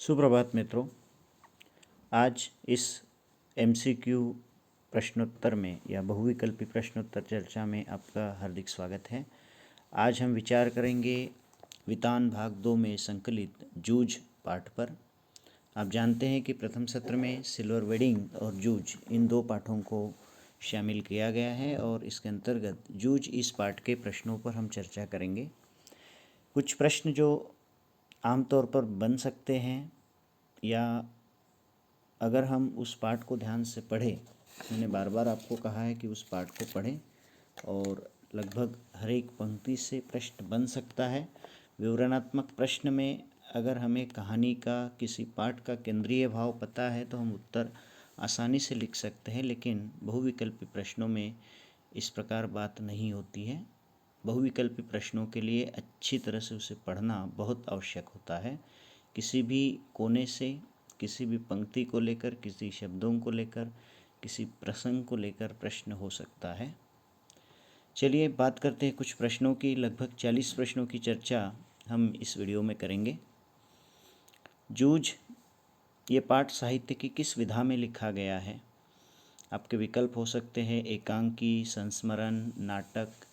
सुप्रभात मित्रों। आज इस एमसीक्यू प्रश्नोत्तर में या बहुविकल्पी प्रश्नोत्तर चर्चा में आपका हार्दिक स्वागत है। आज हम विचार करेंगे वितान भाग 2 में संकलित जूझ पाठ पर। आप जानते हैं कि प्रथम सत्र में सिल्वर वेडिंग और जूझ इन दो पाठों को शामिल किया गया है और इसके अंतर्गत जूझ इस पाठ के प्रश्नों पर हम चर्चा करेंगे। कुछ प्रश्न जो आमतौर पर बन सकते हैं या अगर हम उस पाठ को ध्यान से पढ़ें, मैंने बार बार आपको कहा है कि उस पाठ को पढ़ें और लगभग हर एक पंक्ति से प्रश्न बन सकता है। विवरणात्मक प्रश्न में अगर हमें कहानी का किसी पाठ का केंद्रीय भाव पता है तो हम उत्तर आसानी से लिख सकते हैं, लेकिन बहुविकल्पी प्रश्नों में इस प्रकार बात नहीं होती है। बहुविकल्पी प्रश्नों के लिए अच्छी तरह से उसे पढ़ना बहुत आवश्यक होता है। किसी भी कोने से, किसी भी पंक्ति को लेकर, किसी शब्दों को लेकर, किसी प्रसंग को लेकर प्रश्न हो सकता है। चलिए बात करते हैं कुछ प्रश्नों की। लगभग 40 प्रश्नों की चर्चा हम इस वीडियो में करेंगे। जूझ ये पाठ साहित्य की किस विधा में लिखा गया है? आपके विकल्प हो सकते हैं एकांकी, संस्मरण, नाटक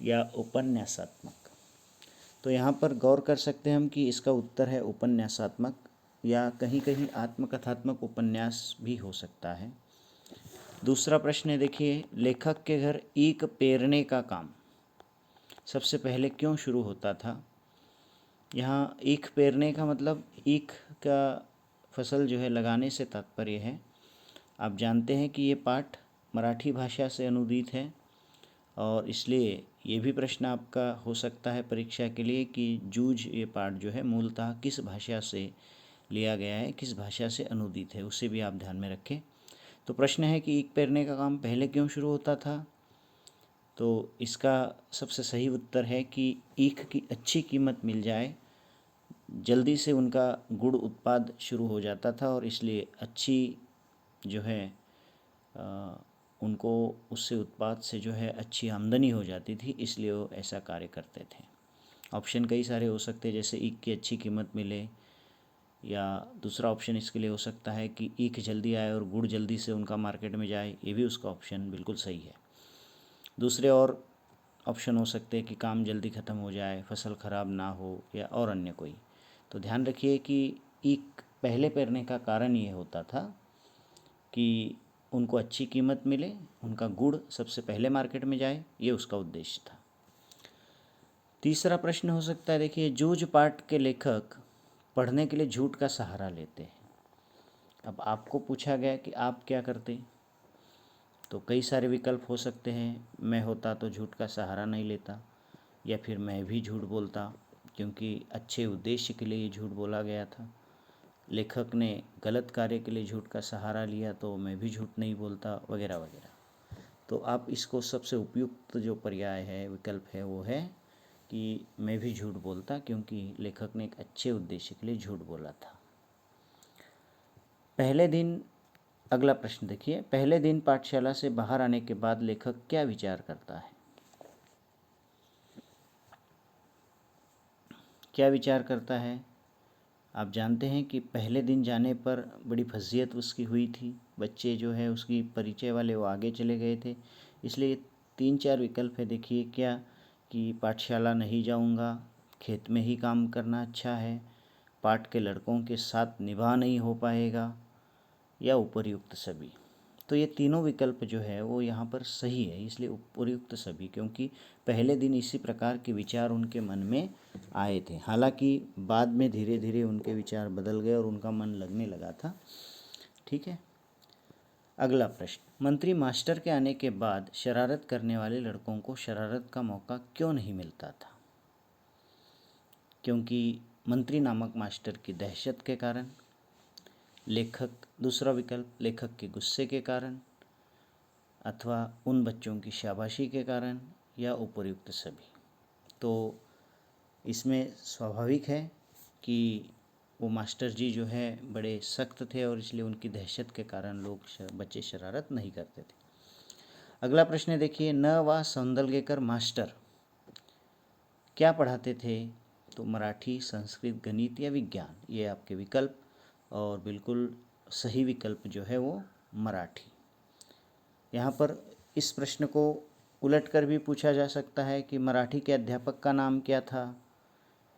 या उपन्यासात्मक। तो यहाँ पर गौर कर सकते हैं हम कि इसका उत्तर है उपन्यासात्मक, या कहीं कहीं आत्मकथात्मक उपन्यास भी हो सकता है। दूसरा प्रश्न है, देखिए, लेखक के घर ईख पेरने का काम सबसे पहले क्यों शुरू होता था? यहाँ ईख पेरने का मतलब ईख का फसल जो है लगाने से तात्पर्य है। आप जानते हैं कि ये पाठ मराठी भाषा से अनुदित है और इसलिए ये भी प्रश्न आपका हो सकता है परीक्षा के लिए कि जूझ ये पाठ जो है मूलतः किस भाषा से लिया गया है, किस भाषा से अनुदित है, उसे भी आप ध्यान में रखें। तो प्रश्न है कि ईख पेरने का काम पहले क्यों शुरू होता था? तो इसका सबसे सही उत्तर है कि ईख की अच्छी कीमत मिल जाए, जल्दी से उनका गुड़ उत्पाद शुरू हो जाता था और इसलिए अच्छी जो है उनको उससे उत्पाद से जो है अच्छी आमदनी हो जाती थी, इसलिए वो ऐसा कार्य करते थे। ऑप्शन कई सारे हो सकते हैं, जैसे ईख की अच्छी कीमत मिले, या दूसरा ऑप्शन इसके लिए हो सकता है कि ईख जल्दी आए और गुड़ जल्दी से उनका मार्केट में जाए। ये भी उसका ऑप्शन बिल्कुल सही है। दूसरे और ऑप्शन हो सकते हैं कि काम जल्दी ख़त्म हो जाए, फसल ख़राब ना हो, या और अन्य कोई। तो ध्यान रखिए कि ईख पहले पेरने का कारण ये होता था कि उनको अच्छी कीमत मिले, उनका गुड़ सबसे पहले मार्केट में जाए, ये उसका उद्देश्य था। तीसरा प्रश्न हो सकता है, देखिए, जूझ पाठ के लेखक पढ़ने के लिए झूठ का सहारा लेते हैं। अब आपको पूछा गया कि आप क्या करते, तो कई सारे विकल्प हो सकते हैं। मैं होता तो झूठ का सहारा नहीं लेता, या फिर मैं भी झूठ बोलता क्योंकि अच्छे उद्देश्य के लिए ये झूठ बोला गया था। लेखक ने गलत कार्य के लिए झूठ का सहारा लिया तो मैं भी झूठ नहीं बोलता, वगैरह वगैरह। तो आप इसको सबसे उपयुक्त जो पर्याय है, विकल्प है, वो है कि मैं भी झूठ बोलता क्योंकि लेखक ने एक अच्छे उद्देश्य के लिए झूठ बोला था। पहले दिन, अगला प्रश्न देखिए, पहले दिन पाठशाला से बाहर आने के बाद लेखक क्या विचार करता है? क्या विचार करता है? आप जानते हैं कि पहले दिन जाने पर बड़ी फजीयत उसकी हुई थी। बच्चे जो है उसकी परिचय वाले वो आगे चले गए थे, इसलिए 3-4 विकल्प है। देखिए क्या, कि पाठशाला नहीं जाऊंगा, खेत में ही काम करना अच्छा है, पाठ के लड़कों के साथ निभा नहीं हो पाएगा, या उपर्युक्त सभी। तो ये तीनों विकल्प जो है वो यहाँ पर सही है, इसलिए उपर्युक्त सभी, क्योंकि पहले दिन इसी प्रकार के विचार उनके मन में आए थे। हालांकि बाद में धीरे धीरे उनके विचार बदल गए और उनका मन लगने लगा था। ठीक है। अगला प्रश्न, मंत्री मास्टर के आने के बाद शरारत करने वाले लड़कों को शरारत का मौका क्यों नहीं मिलता था? क्योंकि मंत्री नामक मास्टर की दहशत के कारण, लेखक, दूसरा विकल्प लेखक के गुस्से के कारण, अथवा उन बच्चों की शाबाशी के कारण, या उपर्युक्त सभी। तो इसमें स्वाभाविक है कि वो मास्टर जी जो है बड़े सख्त थे और इसलिए उनकी दहशत के कारण बच्चे शरारत नहीं करते थे। अगला प्रश्न है, देखिए, न वा सौंदलगेकर मास्टर क्या पढ़ाते थे? तो मराठी, संस्कृत, गणित या विज्ञान, ये आपके विकल्प और बिल्कुल सही विकल्प जो है वो मराठी। यहाँ पर इस प्रश्न को उलट कर भी पूछा जा सकता है कि मराठी के अध्यापक का नाम क्या था?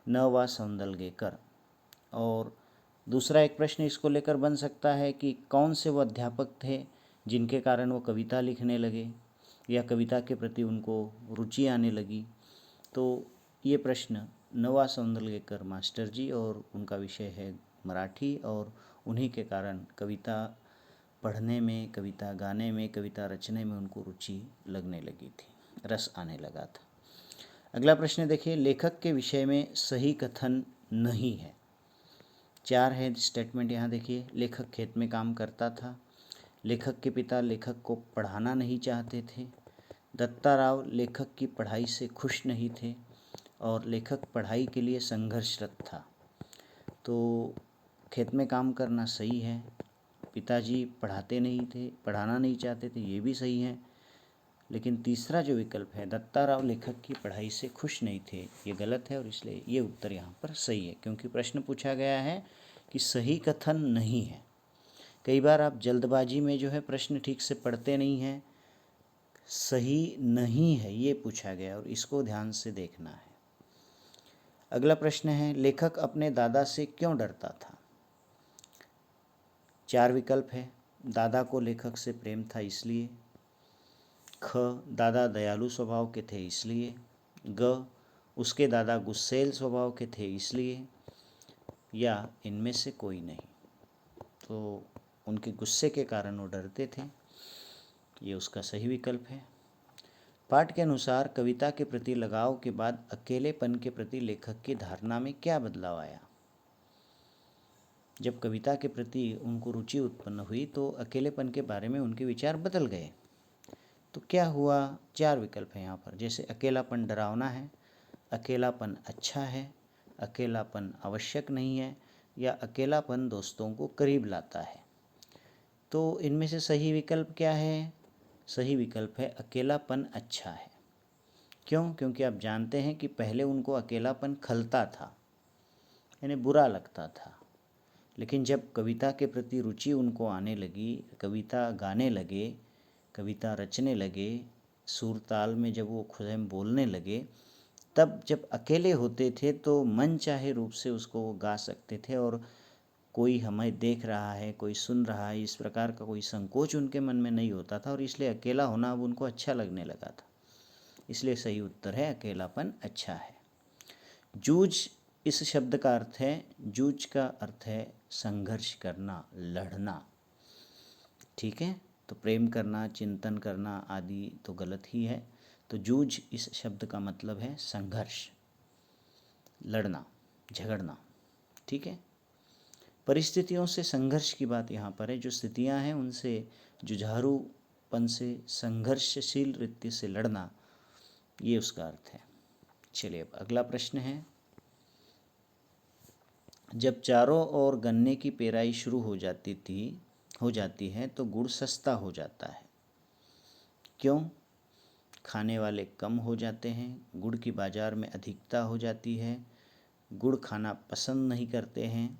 न. सौंदलगेकर। और दूसरा एक प्रश्न इसको लेकर बन सकता है कि कौन से वो अध्यापक थे जिनके कारण वो कविता लिखने लगे या कविता के प्रति उनको रुचि आने लगी। तो ये प्रश्न न. सौंदलगेकर मास्टर जी, और उनका विषय है मराठी, और उन्हीं के कारण कविता पढ़ने में, कविता गाने में, कविता रचने में उनको रुचि लगने लगी थी, रस आने लगा था। अगला प्रश्न देखिए, लेखक के विषय में सही कथन नहीं है। 4 है स्टेटमेंट यहाँ देखिए। लेखक खेत में काम करता था। लेखक के पिता लेखक को पढ़ाना नहीं चाहते थे। दत्ता राव लेखक की पढ़ाई से खुश नहीं थे। और लेखक पढ़ाई के लिए संघर्षरत था। तो खेत में काम करना सही है। पिताजी पढ़ाते नहीं थे, पढ़ाना नहीं चाहते थे, ये भी सही है। लेकिन तीसरा जो विकल्प है, दत्ता राव लेखक की पढ़ाई से खुश नहीं थे, ये गलत है, और इसलिए ये उत्तर यहाँ पर सही है, क्योंकि प्रश्न पूछा गया है कि सही कथन नहीं है। कई बार आप जल्दबाजी में जो है प्रश्न ठीक से पढ़ते नहीं हैं। सही नहीं है ये पूछा गया, और इसको ध्यान से देखना है। अगला प्रश्न है, लेखक अपने दादा से क्यों डरता था? 4 विकल्प है। दादा को लेखक से प्रेम था इसलिए। ख. दादा दयालु स्वभाव के थे इसलिए। ग. उसके दादा गुस्सैल स्वभाव के थे इसलिए। या इनमें से कोई नहीं। तो उनके गुस्से के कारण वो डरते थे, ये उसका सही विकल्प है। पाठ के अनुसार कविता के प्रति लगाव के बाद अकेलेपन के प्रति लेखक की धारणा में क्या बदलाव आया? जब कविता के प्रति उनको रुचि उत्पन्न हुई तो अकेलेपन के बारे में उनके विचार बदल गए। तो क्या हुआ? 4 विकल्प हैं यहाँ पर। जैसे अकेलापन डरावना है, अकेलापन अच्छा है, अकेलापन आवश्यक नहीं है, या अकेलापन दोस्तों को करीब लाता है। तो इनमें से सही विकल्प क्या है? सही विकल्प है अकेलापन अच्छा है। क्यों? क्योंकि आप जानते हैं कि पहले उनको अकेलापन खलता था, यानी बुरा लगता था। लेकिन जब कविता के प्रति रुचि उनको आने लगी, कविता गाने लगे, कविता रचने लगे, सुर ताल में जब वो स्वयं बोलने लगे, तब जब अकेले होते थे तो मन चाहे रूप से उसको वो गा सकते थे, और कोई हमें देख रहा है, कोई सुन रहा है, इस प्रकार का कोई संकोच उनके मन में नहीं होता था, और इसलिए अकेला होना अब उनको अच्छा लगने लगा था। इसलिए सही उत्तर है अकेलापन अच्छा है। जूझ इस शब्द का अर्थ है, जूझ का अर्थ है संघर्ष करना, लड़ना। ठीक है, तो प्रेम करना, चिंतन करना आदि तो गलत ही है। तो जूझ इस शब्द का मतलब है संघर्ष, लड़ना, झगड़ना। ठीक है, परिस्थितियों से संघर्ष की बात यहाँ पर है। जो स्थितियाँ हैं उनसे जुझारूपन से, संघर्षशील वृत्ति से लड़ना, ये उसका अर्थ है। चलिए अब अगला प्रश्न है, जब चारों ओर गन्ने की पेराई शुरू हो जाती है तो गुड़ सस्ता हो जाता है। क्यों? खाने वाले कम हो जाते हैं, गुड़ की बाज़ार में अधिकता हो जाती है, गुड़ खाना पसंद नहीं करते हैं,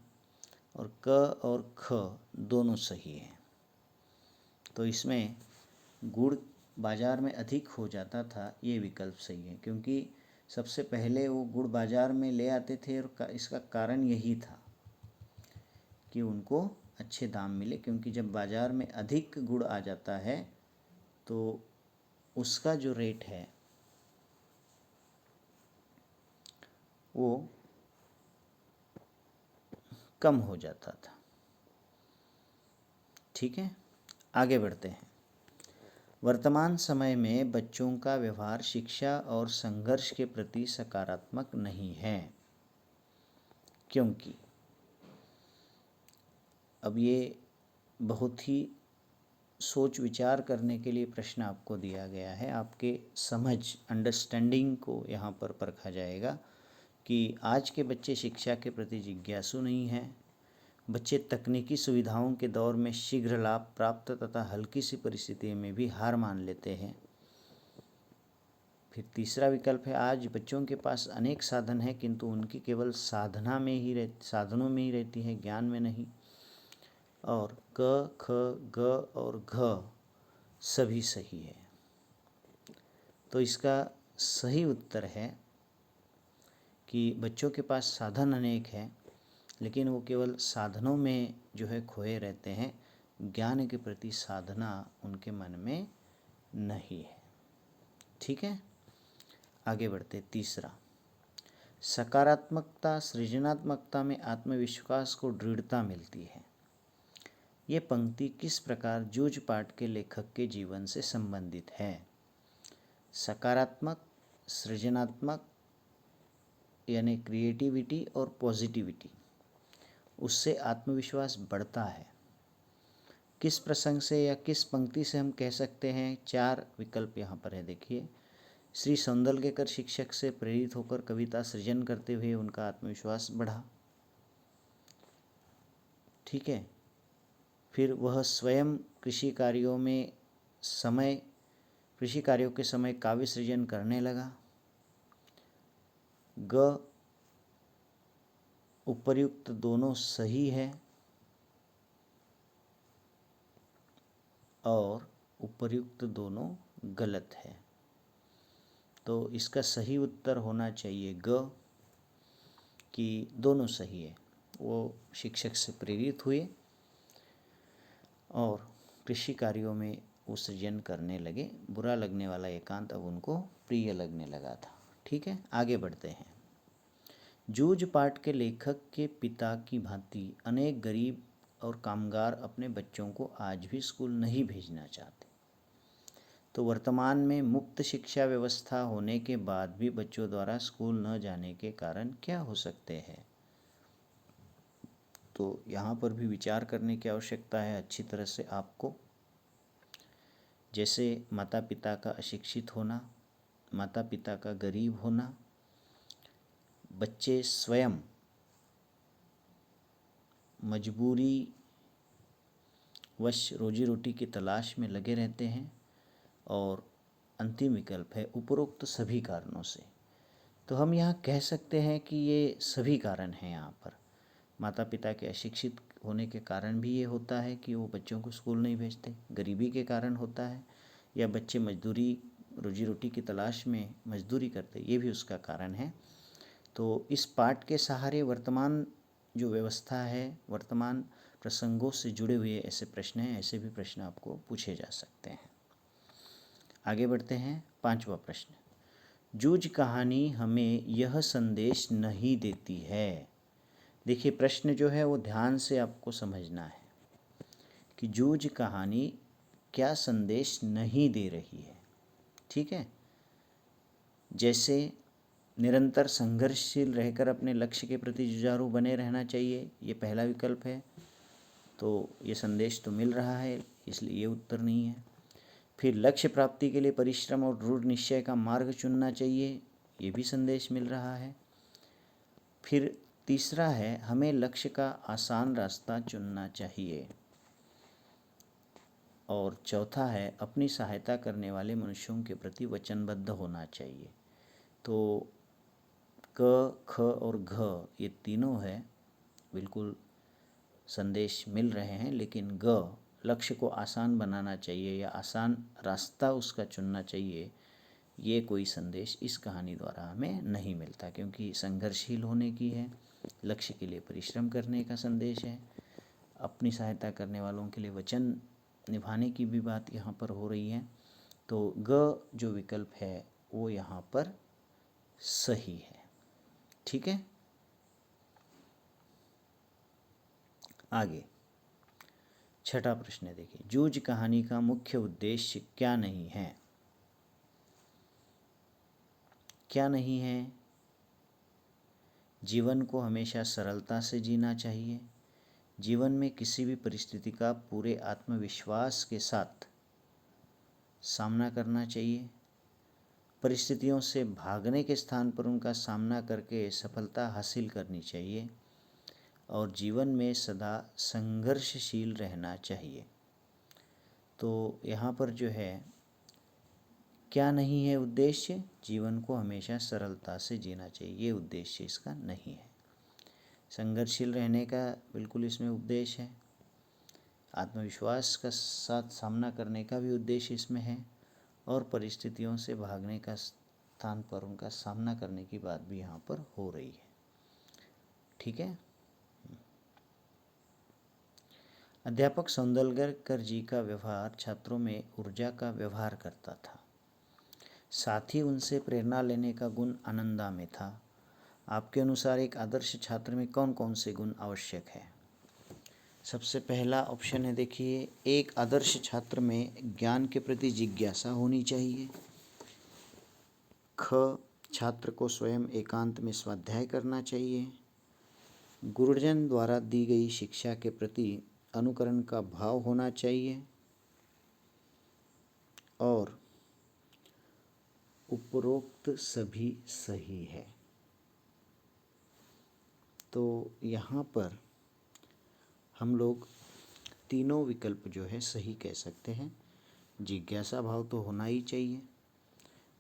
और क और ख दोनों सही हैं। तो इसमें गुड़ बाज़ार में अधिक हो जाता था, ये विकल्प सही है, क्योंकि सबसे पहले वो गुड़ बाज़ार में ले आते थे, और इसका कारण यही था कि उनको अच्छे दाम मिले। क्योंकि जब बाज़ार में अधिक गुड़ आ जाता है तो उसका जो रेट है वो कम हो जाता था। ठीक है, आगे बढ़ते हैं। वर्तमान समय में बच्चों का व्यवहार शिक्षा और संघर्ष के प्रति सकारात्मक नहीं है, क्योंकि अब ये बहुत ही सोच विचार करने के लिए प्रश्न आपको दिया गया है। आपके समझ, अंडरस्टैंडिंग को यहाँ पर परखा जाएगा कि आज के बच्चे शिक्षा के प्रति जिज्ञासु नहीं हैं। बच्चे तकनीकी सुविधाओं के दौर में शीघ्र लाभ प्राप्त तथा हल्की सी परिस्थिति में भी हार मान लेते हैं। फिर तीसरा विकल्प है, आज बच्चों के पास अनेक साधन हैं किंतु उनकी केवल साधनों में ही रहती है, ज्ञान में नहीं। और क, ख, ग और घ सभी सही है। तो इसका सही उत्तर है कि बच्चों के पास साधन अनेक हैं, लेकिन वो केवल साधनों में जो है खोए रहते हैं, ज्ञान के प्रति साधना उनके मन में नहीं है। ठीक है, आगे बढ़ते। तीसरा, सकारात्मकता सृजनात्मकता में आत्मविश्वास को दृढ़ता मिलती है। ये पंक्ति किस प्रकार जूझ पाठ के लेखक के जीवन से संबंधित है? सकारात्मक, सृजनात्मक यानी क्रिएटिविटी और पॉजिटिविटी, उससे आत्मविश्वास बढ़ता है। किस प्रसंग से या किस पंक्ति से हम कह सकते हैं? 4 विकल्प यहाँ पर है, देखिए। श्री सौंदलगेकर शिक्षक से प्रेरित होकर कविता सृजन करते हुए उनका आत्मविश्वास बढ़ा। ठीक है, फिर वह स्वयं कृषि कार्यों के समय काव्य सृजन करने लगा। ग, उपर्युक्त दोनों सही है और उपर्युक्त दोनों गलत है। तो इसका सही उत्तर होना चाहिए ग, कि दोनों सही है। वो शिक्षक से प्रेरित हुए और कृषि कार्यों में वो सृजन करने लगे। बुरा लगने वाला एकांत अब उनको प्रिय लगने लगा था। ठीक है, आगे बढ़ते हैं। जूझ पाठ के लेखक के पिता की भांति अनेक गरीब और कामगार अपने बच्चों को आज भी स्कूल नहीं भेजना चाहते। तो वर्तमान में मुफ्त शिक्षा व्यवस्था होने के बाद भी बच्चों द्वारा स्कूल न जाने के कारण क्या हो सकते हैं? तो यहाँ पर भी विचार करने की आवश्यकता है अच्छी तरह से आपको। जैसे माता पिता का अशिक्षित होना, माता पिता का गरीब होना, बच्चे स्वयं मजबूरी वश रोजी रोटी की तलाश में लगे रहते हैं, और अंतिम विकल्प है उपरोक्त सभी कारणों से। तो हम यहाँ कह सकते हैं कि ये सभी कारण हैं। यहाँ पर माता पिता के अशिक्षित होने के कारण भी ये होता है कि वो बच्चों को स्कूल नहीं भेजते, गरीबी के कारण होता है, या बच्चे मजदूरी रोजी रोटी की तलाश में मजदूरी करते, ये भी उसका कारण है। तो इस पाठ के सहारे वर्तमान जो व्यवस्था है, वर्तमान प्रसंगों से जुड़े हुए ऐसे प्रश्न हैं, ऐसे भी प्रश्न आपको पूछे जा सकते हैं। आगे बढ़ते हैं। 5वां प्रश्न, जूझ कहानी हमें यह संदेश नहीं देती है। देखिए, प्रश्न जो है वो ध्यान से आपको समझना है कि जूझ कहानी क्या संदेश नहीं दे रही है। ठीक है, जैसे निरंतर संघर्षशील रहकर अपने लक्ष्य के प्रति जुझारू बने रहना चाहिए, ये पहला विकल्प है। तो ये संदेश तो मिल रहा है, इसलिए ये उत्तर नहीं है। फिर लक्ष्य प्राप्ति के लिए परिश्रम और दृढ़ निश्चय का मार्ग चुनना चाहिए, ये भी संदेश मिल रहा है। फिर तीसरा है, हमें लक्ष्य का आसान रास्ता चुनना चाहिए। और चौथा है, अपनी सहायता करने वाले मनुष्यों के प्रति वचनबद्ध होना चाहिए। तो क, ख और घ ये तीनों है, बिल्कुल संदेश मिल रहे हैं, लेकिन ग, लक्ष्य को आसान बनाना चाहिए या आसान रास्ता उसका चुनना चाहिए, ये कोई संदेश इस कहानी द्वारा हमें नहीं मिलता, क्योंकि संघर्षशील होने की है, लक्ष्य के लिए परिश्रम करने का संदेश है, अपनी सहायता करने वालों के लिए वचन निभाने की भी बात यहाँ पर हो रही है। तो ग जो विकल्प है वो यहाँ पर सही है। ठीक है, आगे 6ठा प्रश्न है, देखिए, जूझ कहानी का मुख्य उद्देश्य क्या नहीं है? क्या नहीं है? जीवन को हमेशा सरलता से जीना चाहिए, जीवन में किसी भी परिस्थिति का पूरे आत्मविश्वास के साथ सामना करना चाहिए, परिस्थितियों से भागने के स्थान पर उनका सामना करके सफलता हासिल करनी चाहिए, और जीवन में सदा संघर्षशील रहना चाहिए। तो यहाँ पर जो है, क्या नहीं है उद्देश्य? जीवन को हमेशा सरलता से जीना चाहिए, ये उद्देश्य इसका नहीं है। संघर्षशील रहने का बिल्कुल इसमें उपदेश है। आत्मविश्वास का साथ सामना करने का भी उद्देश्य इसमें है और परिस्थितियों से भागने का स्थान पर उनका सामना करने की बात भी यहाँ पर हो रही है। ठीक है। अध्यापक सौंदलकर जी का व्यवहार छात्रों में ऊर्जा का व्यवहार करता था, साथ ही उनसे प्रेरणा लेने का गुण आनंदा में था। आपके अनुसार एक आदर्श छात्र में कौन कौन से गुण आवश्यक है? सबसे पहला ऑप्शन है, देखिए, एक आदर्श छात्र में ज्ञान के प्रति जिज्ञासा होनी चाहिए। ख, छात्र को स्वयं एकांत में स्वाध्याय करना चाहिए। गुरुजन द्वारा दी गई शिक्षा के प्रति अनुकरण का भाव होना चाहिए। और उपरोक्त सभी सही है। तो यहाँ पर हम लोग तीनों विकल्प जो है सही कह सकते हैं। जिज्ञासा भाव तो होना ही चाहिए,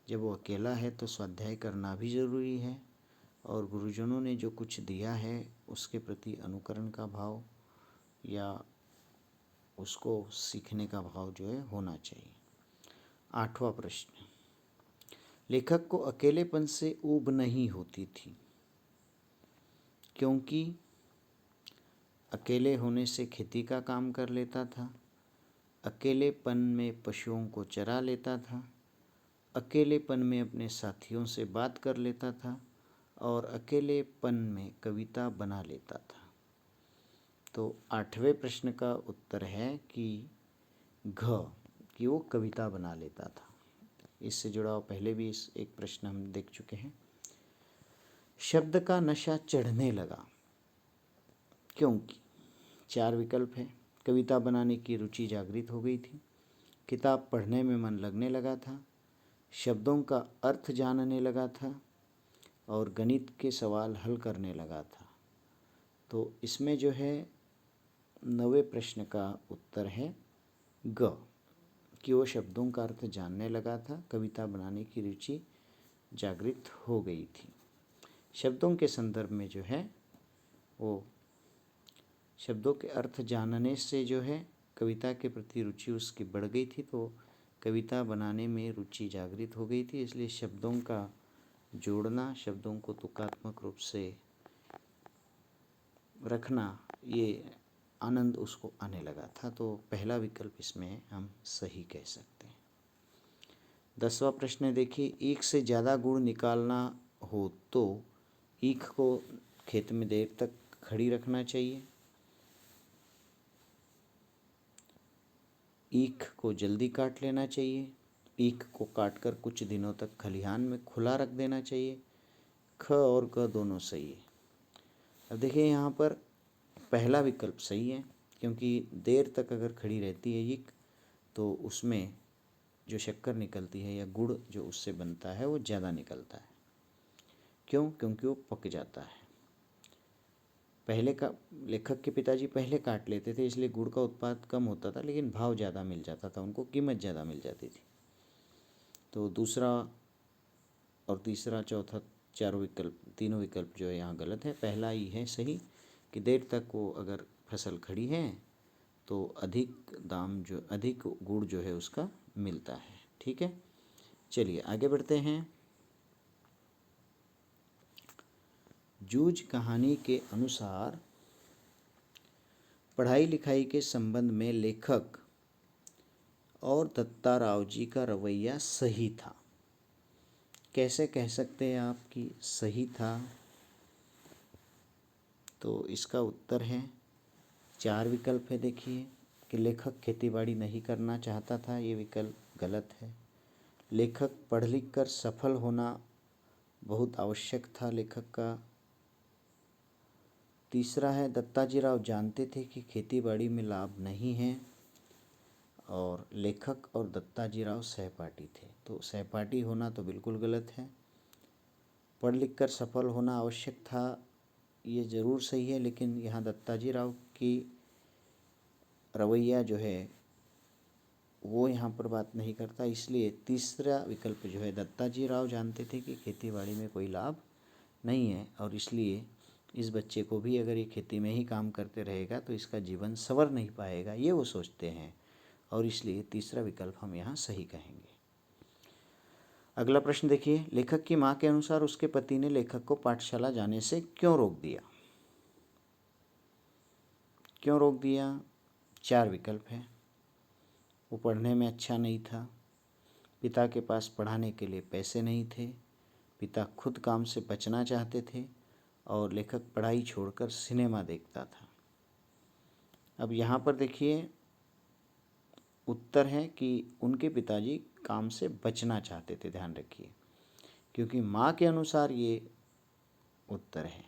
जब वो अकेला है तो स्वाध्याय करना भी ज़रूरी है, और गुरुजनों ने जो कुछ दिया है उसके प्रति अनुकरण का भाव या उसको सीखने का भाव जो है होना चाहिए। 8वां प्रश्न, लेखक को अकेलेपन से ऊब नहीं होती थी, क्योंकि अकेले होने से खेती का काम कर लेता था, अकेलेपन में पशुओं को चरा लेता था, अकेलेपन में अपने साथियों से बात कर लेता था, और अकेलेपन में कविता बना लेता था। तो 8वें प्रश्न का उत्तर है कि घ, कि वो कविता बना लेता था। इससे जुड़ा हुआ पहले भी इस एक प्रश्न हम देख चुके हैं। शब्द का नशा चढ़ने लगा, क्योंकि 4 विकल्प है। कविता बनाने की रुचि जागृत हो गई थी, किताब पढ़ने में मन लगने लगा था, शब्दों का अर्थ जानने लगा था, और गणित के सवाल हल करने लगा था। तो इसमें जो है 9वें प्रश्न का उत्तर है ग, कि वो शब्दों का अर्थ जानने लगा था, कविता बनाने की रुचि जागृत हो गई थी। शब्दों के संदर्भ में जो है वो शब्दों के अर्थ जानने से जो है कविता के प्रति रुचि उसकी बढ़ गई थी, तो कविता बनाने में रुचि जागृत हो गई थी। इसलिए शब्दों का जोड़ना, शब्दों को तुकात्मक रूप से रखना, ये आनंद उसको आने लगा था। तो पहला विकल्प इसमें हम सही कह सकते हैं। 10वां प्रश्न देखिए, ईख से ज़्यादा गुड़ निकालना हो तो ईख को खेत में देर तक खड़ी रखना चाहिए, ईख को जल्दी काट लेना चाहिए, ईख को काटकर कुछ दिनों तक खलिहान में खुला रख देना चाहिए। ख और ग दोनों सही है। अब देखिए यहाँ पर पहला विकल्प सही है, क्योंकि देर तक अगर खड़ी रहती है ईख तो उसमें जो शक्कर निकलती है या गुड़ जो उससे बनता है वो ज़्यादा निकलता है। क्यों? क्योंकि वो पक जाता है। पहले का लेखक के पिताजी पहले काट लेते थे, इसलिए गुड़ का उत्पाद कम होता था, लेकिन भाव ज़्यादा मिल जाता था, उनको कीमत ज़्यादा मिल जाती थी। तो दूसरा और तीसरा, चौथा, तीनों विकल्प जो है यहाँ गलत है। पहला ही है सही, कि देर तक वो अगर फसल खड़ी है तो अधिक गुड़ जो है उसका मिलता है। ठीक है, चलिए आगे बढ़ते हैं। जूझ कहानी के अनुसार पढ़ाई लिखाई के संबंध में लेखक और दत्ताराव जी का रवैया सही था। कैसे कह सकते हैं आप कि सही था? तो इसका उत्तर है 4 विकल्प है। देखिए कि लेखक खेतीबाड़ी नहीं करना चाहता था, ये विकल्प गलत है। लेखक पढ़ लिख कर सफल होना बहुत आवश्यक था लेखक का। तीसरा है, दत्ताजी राव जानते थे कि खेतीबाड़ी में लाभ नहीं है, और लेखक और दत्ताजी राव सहपाठी थे, तो सहपाठी होना तो बिल्कुल गलत है। पढ़ लिख कर सफल होना आवश्यक था, ये ज़रूर सही है, लेकिन यहाँ दत्ताजी राव की रवैया जो है वो यहाँ पर बात नहीं करता, इसलिए तीसरा विकल्प जो है, दत्ताजी राव जानते थे कि खेतीबाड़ी में कोई लाभ नहीं है और इसलिए इस बच्चे को भी अगर ये खेती में ही काम करते रहेगा तो इसका जीवन संवर नहीं पाएगा, ये वो सोचते हैं, और इसलिए तीसरा विकल्प हम यहाँ सही कहेंगे। अगला प्रश्न देखिए, लेखक की माँ के अनुसार उसके पति ने लेखक को पाठशाला जाने से क्यों रोक दिया? क्यों रोक दिया? 4 विकल्प हैं। वो पढ़ने में अच्छा नहीं था, पिता के पास पढ़ाने के लिए पैसे नहीं थे, पिता खुद काम से बचना चाहते थे, और लेखक पढ़ाई छोड़कर सिनेमा देखता था। अब यहाँ पर देखिए उत्तर है कि उनके पिताजी काम से बचना चाहते थे, ध्यान रखिए, क्योंकि माँ के अनुसार ये उत्तर है।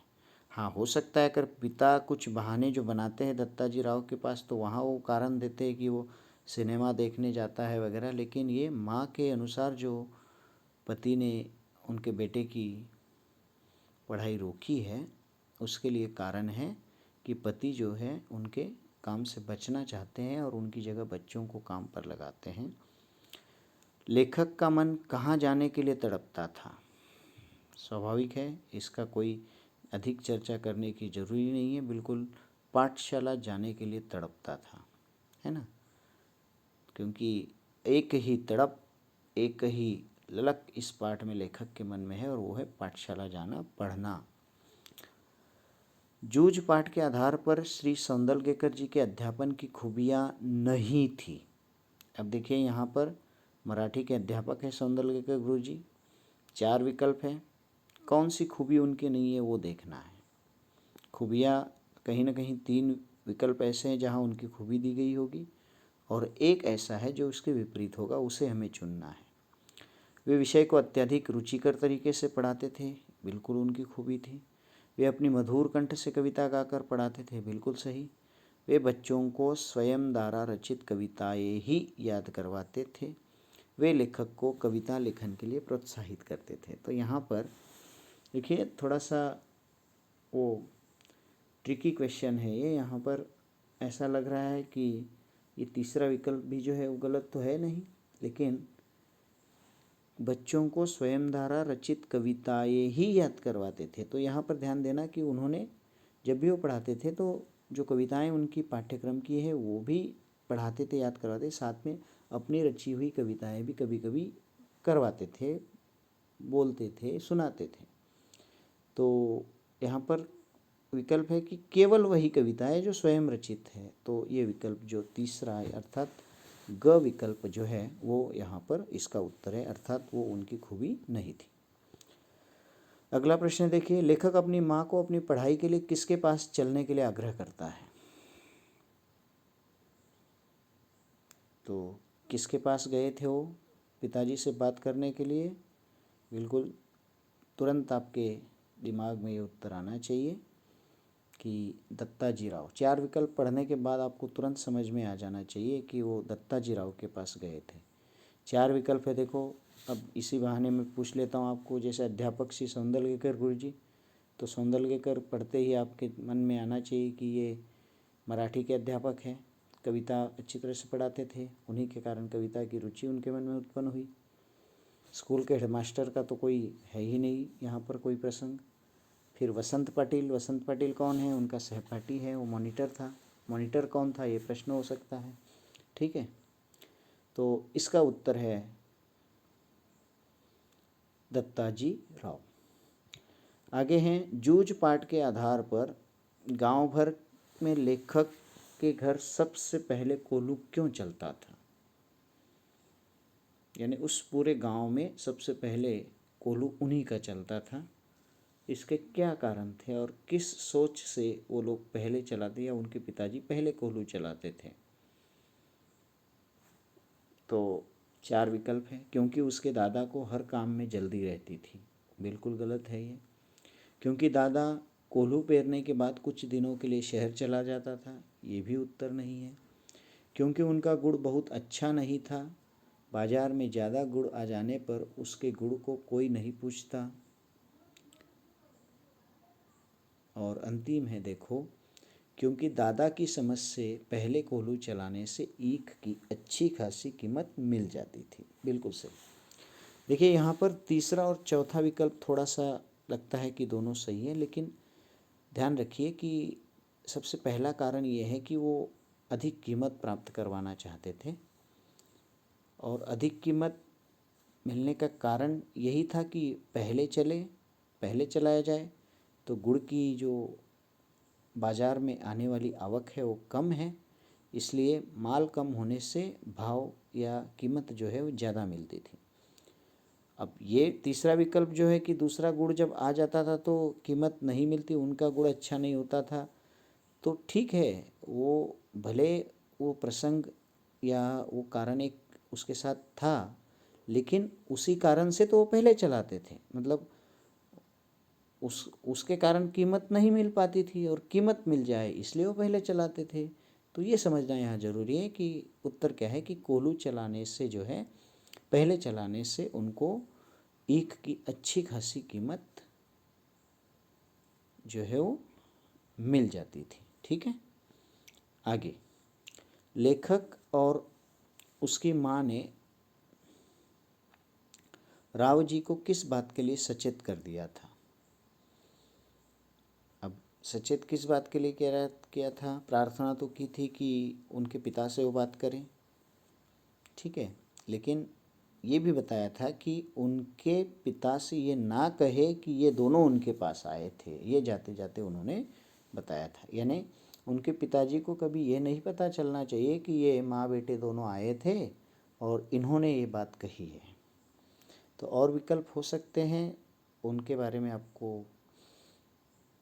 हाँ, हो सकता है अगर पिता कुछ बहाने जो बनाते हैं दत्ताजी राव के पास तो वहाँ वो कारण देते हैं कि वो सिनेमा देखने जाता है वगैरह, लेकिन ये माँ के अनुसार जो पति ने उनके बेटे की पढ़ाई रोकी है उसके लिए कारण है कि पति जो है उनके काम से बचना चाहते हैं और उनकी जगह बच्चों को काम पर लगाते हैं। लेखक का मन कहाँ जाने के लिए तड़पता था? स्वाभाविक है, इसका कोई अधिक चर्चा करने की ज़रूरी नहीं है, बिल्कुल पाठशाला जाने के लिए तड़पता था, है ना, क्योंकि एक ही तड़प, एक ही ललक इस पाठ में लेखक के मन में है और वो है पाठशाला जाना, पढ़ना। जूझ पाठ के आधार पर श्री सौंदलगेकर जी के अध्यापन की खूबियाँ नहीं थी। अब देखिए यहाँ पर मराठी के अध्यापक हैं सौंदलगेकर गुरु जी, 4 विकल्प हैं, कौन सी खूबी उनकी नहीं है वो देखना है। खूबियाँ कहीं ना कहीं 3 विकल्प ऐसे हैं जहाँ उनकी खूबी दी गई होगी और एक ऐसा है जो उसके विपरीत होगा, उसे हमें चुनना है। वे विषय को अत्यधिक रुचिकर तरीके से पढ़ाते थे, बिल्कुल उनकी खूबी थी। वे अपनी मधुर कंठ से कविता गाकर पढ़ाते थे, बिल्कुल सही। वे बच्चों को स्वयं द्वारा रचित कविताएं ही याद करवाते थे। वे लेखक को कविता लेखन के लिए प्रोत्साहित करते थे। तो यहाँ पर देखिए थोड़ा सा वो ट्रिकी क्वेश्चन है ये। यहाँ पर ऐसा लग रहा है कि ये तीसरा विकल्प भी जो है वो गलत तो है नहीं, लेकिन बच्चों को स्वयं द्वारा रचित कविताएं ही याद करवाते थे। तो यहाँ पर ध्यान देना कि उन्होंने जब भी वो पढ़ाते थे तो जो कविताएं उनकी पाठ्यक्रम की है वो भी पढ़ाते थे, याद करवाते, साथ में अपनी रची हुई कविताएं भी कभी कभी करवाते थे, बोलते थे, सुनाते थे। तो यहाँ पर विकल्प है कि केवल वही कविता है जो स्वयं रचित है। तो ये विकल्प जो तीसरा है अर्थात ग विकल्प जो है वो यहाँ पर इसका उत्तर है, अर्थात वो उनकी खूबी नहीं थी। अगला प्रश्न देखिए, लेखक अपनी माँ को अपनी पढ़ाई के लिए किसके पास चलने के लिए आग्रह करता है? तो किसके पास गए थे वो पिताजी से बात करने के लिए? बिल्कुल तुरंत आपके दिमाग में ये उत्तर आना चाहिए कि दत्ताजी राव। 4 विकल्प पढ़ने के बाद आपको तुरंत समझ में आ जाना चाहिए कि वो दत्ताजी राव के पास गए थे। 4 विकल्प है देखो। अब इसी बहाने में पूछ लेता हूँ आपको, जैसे अध्यापक श्री सौंदलगेकर गुरु जी, तो सौंदलगेकर पढ़ते ही आपके मन में आना चाहिए कि ये मराठी के अध्यापक हैं, कविता अच्छी तरह से पढ़ाते थे, उन्हीं के कारण कविता की रुचि उनके मन में उत्पन्न हुई। स्कूल के हेडमास्टर का तो कोई है ही नहीं यहाँ पर कोई प्रसंग। फिर वसंत पाटिल कौन है? उनका सहपाठी है, वो मॉनिटर था। मॉनिटर कौन था ये प्रश्न हो सकता है, ठीक है। तो इसका उत्तर है दत्ताजी राव। आगे हैं, जूझ पाठ के आधार पर गांव भर में लेखक के घर सबसे पहले कोल्हू क्यों चलता था? यानी उस पूरे गांव में सबसे पहले कोल्हू उन्हीं का चलता था। इसके क्या कारण थे और किस सोच से वो लोग पहले चलाते या उनके पिताजी पहले कोल्हू चलाते थे? तो 4 विकल्प हैं। क्योंकि उसके दादा को हर काम में जल्दी रहती थी, बिल्कुल गलत है ये। क्योंकि दादा कोल्हू पेरने के बाद कुछ दिनों के लिए शहर चला जाता था, ये भी उत्तर नहीं है। क्योंकि उनका गुड़ बहुत अच्छा नहीं था, बाजार में ज़्यादा गुड़ आ जाने पर उसके गुड़ को कोई नहीं पूछता। और अंतिम है देखो, क्योंकि दादा की समझ से पहले कोल्हू चलाने से ईख की अच्छी खासी कीमत मिल जाती थी, बिल्कुल सही। देखिए यहाँ पर तीसरा और चौथा विकल्प थोड़ा सा लगता है कि दोनों सही है, लेकिन ध्यान रखिए कि सबसे पहला कारण ये है कि वो अधिक कीमत प्राप्त करवाना चाहते थे, और अधिक कीमत मिलने का कारण यही था कि पहले चलाया जाए, तो गुड़ की जो बाज़ार में आने वाली आवक है वो कम है, इसलिए माल कम होने से भाव या कीमत जो है वो ज़्यादा मिलती थी। अब ये तीसरा विकल्प जो है कि दूसरा गुड़ जब आ जाता था तो कीमत नहीं मिलती, उनका गुड़ अच्छा नहीं होता था, तो ठीक है, वो भले वो प्रसंग या वो कारण एक उसके साथ था, लेकिन उसी कारण से तो वो पहले चलाते थे, मतलब उसके कारण कीमत नहीं मिल पाती थी, और कीमत मिल जाए इसलिए वो पहले चलाते थे। तो ये समझना यहाँ ज़रूरी है कि उत्तर क्या है कि कोल्हू चलाने से जो है, पहले चलाने से उनको ईख की अच्छी खासी कीमत जो है वो मिल जाती थी। ठीक है, आगे लेखक और उसकी माँ ने राव जी को किस बात के लिए सचेत कर दिया था? अब सचेत किस बात के लिए किया था? प्रार्थना तो की थी कि उनके पिता से वो बात करें, ठीक है, लेकिन ये भी बताया था कि उनके पिता से ये ना कहे कि ये दोनों उनके पास आए थे, ये जाते जाते उन्होंने बताया था। यानी उनके पिताजी को कभी ये नहीं पता चलना चाहिए कि ये माँ बेटे दोनों आए थे और इन्होंने ये बात कही है। तो और विकल्प हो सकते हैं, उनके बारे में आपको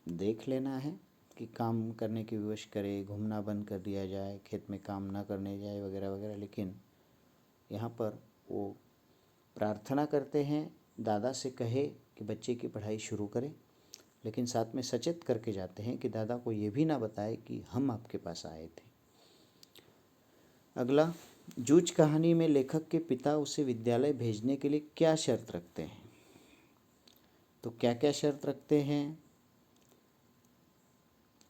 देख लेना है कि काम करने की विवश करे, घूमना बंद कर दिया जाए, खेत में काम ना करने जाए, वगैरह वगैरह। लेकिन यहाँ पर वो प्रार्थना करते हैं, दादा से कहे कि बच्चे की पढ़ाई शुरू करें, लेकिन साथ में सचेत करके जाते हैं कि दादा को ये भी ना बताए कि हम आपके पास आए थे। अगला, जूझ कहानी में लेखक के पिता उसे विद्यालय भेजने के लिए क्या शर्त रखते हैं? तो क्या क्या शर्त रखते हैं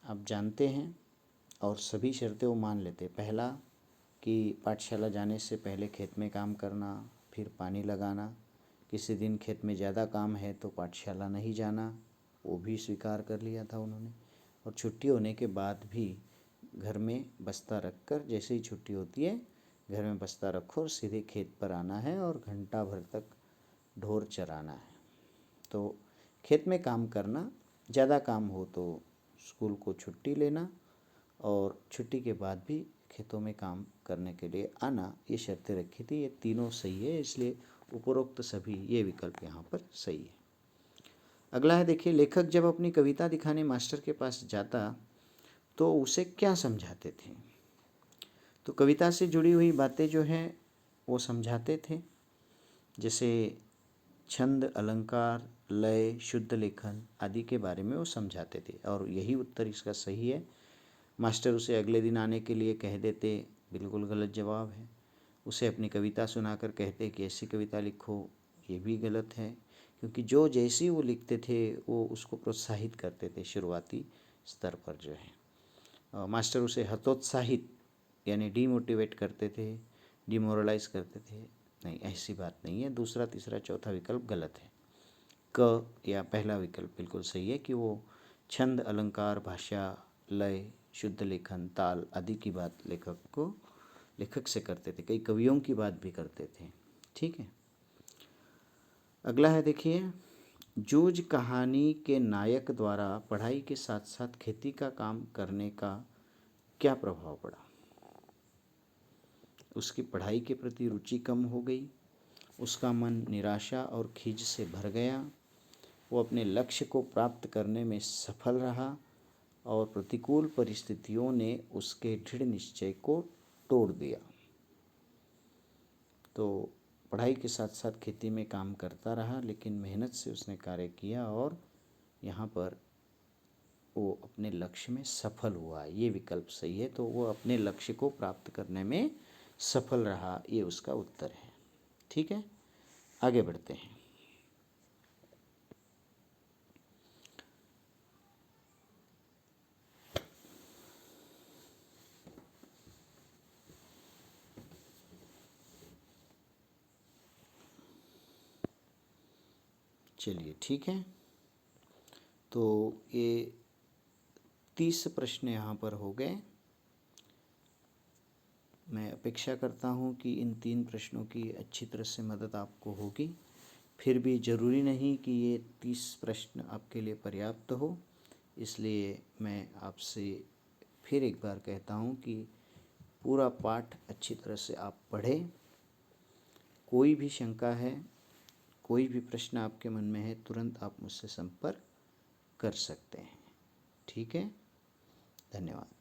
आप जानते हैं, और सभी शर्तें वो मान लेते। पहला कि पाठशाला जाने से पहले खेत में काम करना, फिर पानी लगाना, किसी दिन खेत में ज़्यादा काम है तो पाठशाला नहीं जाना, वो भी स्वीकार कर लिया था उन्होंने। और छुट्टी होने के बाद भी घर में बस्ता रख कर, जैसे ही छुट्टी होती है घर में बस्ता रखो और सीधे खेत पर आना है और घंटा भर तक ढोर चराना है। तो खेत में काम करना, ज़्यादा काम हो तो स्कूल को छुट्टी लेना, और छुट्टी के बाद भी खेतों में काम करने के लिए आना, ये शर्तें रखी थी। ये तीनों सही है, इसलिए उपरोक्त सभी ये विकल्प यहाँ पर सही है। अगला है, देखिए, लेखक जब अपनी कविता दिखाने मास्टर के पास जाता तो उसे क्या समझाते थे? तो कविता से जुड़ी हुई बातें जो हैं वो समझाते थे, जैसे छंद, अलंकार, लय, शुद्ध लेखन आदि के बारे में वो समझाते थे, और यही उत्तर इसका सही है। मास्टर उसे अगले दिन आने के लिए कह देते, बिल्कुल गलत जवाब है। उसे अपनी कविता सुनाकर कहते कि ऐसी कविता लिखो, ये भी गलत है, क्योंकि जो जैसी वो लिखते थे वो उसको प्रोत्साहित करते थे शुरुआती स्तर पर जो है। मास्टर उसे हतोत्साहित यानी डीमोटिवेट करते थे, डिमोरलाइज करते थे। नहीं, ऐसी बात नहीं है। दूसरा, तीसरा, चौथा विकल्प गलत है। क या पहला विकल्प बिल्कुल सही है कि वो छंद, अलंकार, भाषा, लय, शुद्ध लेखन, ताल आदि की बात लेखक से करते थे, कई कवियों की बात भी करते थे। ठीक है, अगला है, देखिए, जूझ कहानी के नायक द्वारा पढ़ाई के साथ साथ खेती का काम करने का क्या प्रभाव पड़ा? उसकी पढ़ाई के प्रति रुचि कम हो गई, उसका मन निराशा और खीज से भर गया, वो अपने लक्ष्य को प्राप्त करने में सफल रहा, और प्रतिकूल परिस्थितियों ने उसके दृढ़ निश्चय को तोड़ दिया। तो पढ़ाई के साथ साथ खेती में काम करता रहा, लेकिन मेहनत से उसने कार्य किया और यहाँ पर वो अपने लक्ष्य में सफल हुआ। ये विकल्प सही है, तो वो अपने लक्ष्य को प्राप्त करने में सफल रहा, ये उसका उत्तर है। ठीक है, आगे बढ़ते हैं। चलिए, ठीक है, तो ये 30 प्रश्न यहाँ पर हो गए। मैं अपेक्षा करता हूँ कि इन 3 प्रश्नों की अच्छी तरह से मदद आपको होगी। फिर भी ज़रूरी नहीं कि ये 30 प्रश्न आपके लिए पर्याप्त हो, इसलिए मैं आपसे फिर एक बार कहता हूँ कि पूरा पाठ अच्छी तरह से आप पढ़ें। कोई भी शंका है, कोई भी प्रश्न आपके मन में है, तुरंत आप मुझसे संपर्क कर सकते हैं। ठीक है, धन्यवाद।